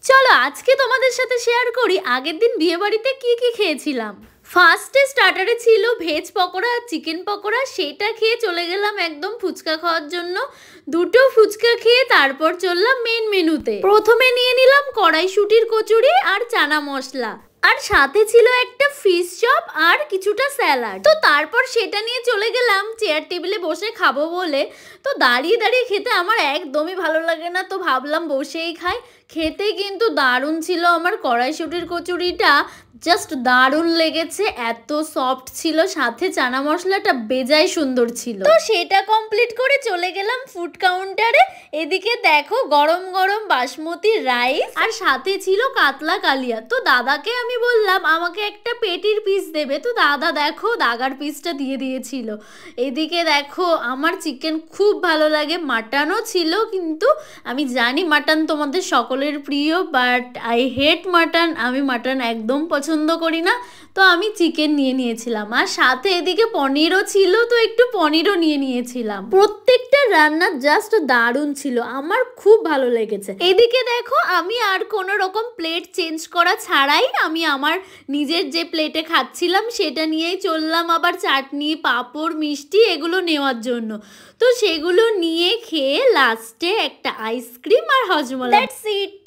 চলো আজকে তোমাদের সাথে শেয়ার করি আগের দিন বিয়ে বাড়িতে কি কি খেয়েছিলাম। ফার্স্টে স্টার্টারে ছিল ভেজ পকোড়া আর চিকেন পকোড়া, সেটা খেয়ে চলে গেলাম একদম ফুচকা খাওয়ার জন্য। দুটো ফুচকা খেয়ে তারপর চললাম মেন মেনুতে। প্রথমে নিয়ে নিলাম কড়াইশুঁটির কচুরি আর চানা মশলা, আর সাথে ছিল একটা ফিশ চপ আর কিছুটা স্যালাড। তো তারপর সেটা নিয়ে চলে গেলাম চেয়ার টেবিলে বসে খাবো বলে। তো দাঁড়িয়ে দাঁড়িয়ে খেতে আমার একদমই ভালো লাগে না, তো ভাবলাম বসেই খাই। খেতে কিন্তু দারুণ ছিল আমার কড়াইশুঁটির কচুরিটা, জাস্ট দারুণ লেগেছে, এত সফট ছিল, সাথে চানা মশলাটা বেজায় সুন্দর ছিল। তো সেটা কমপ্লিট করে চলে গেলাম ফুড কাউন্টারে। এদিকে দেখো গরম গরম বাসমতি রাইস আর সাথে ছিল কাতলা কালিয়া। তো দাদাকে আমি বললাম আমাকে একটা পেটির পিস দেবে, তো দাদা দেখো দাগার পিসটা দিয়ে দিয়েছিল। এদিকে দেখো আমার চিকেন খুব ভালো লাগে, মাটনও ছিল, কিন্তু আমি জানি মাটন তোমাদের সকলের প্রিয়, বাট আই হেট মাটন, আমি মাটন একদম পছন্দ করি না। তো আমি চিকেন নিয়ে নিয়েছিলাম, আর সাথে এদিকে পনিরও ছিল, তো একটু পনিরও নিয়ে নিয়েছিলাম। প্রত্যেকটা রান্না জাস্ট দারুণ ছিল, আমার খুব ভালো লেগেছে। এদিকে দেখো আমি আর কোনো রকম প্লেট চেঞ্জ করা ছাড়াই আমি আমার নিজের যে প্লেটে খাচ্ছিলাম সেটা নিয়েই চললাম আবার চাটনি পাঁপড় মিষ্টি এগুলো নেওয়ার জন্য। তো সেগুলো নিয়ে খেয়ে লাস্টে একটা আইসক্রিম আর হজমোলা, দ্যাটস ইট।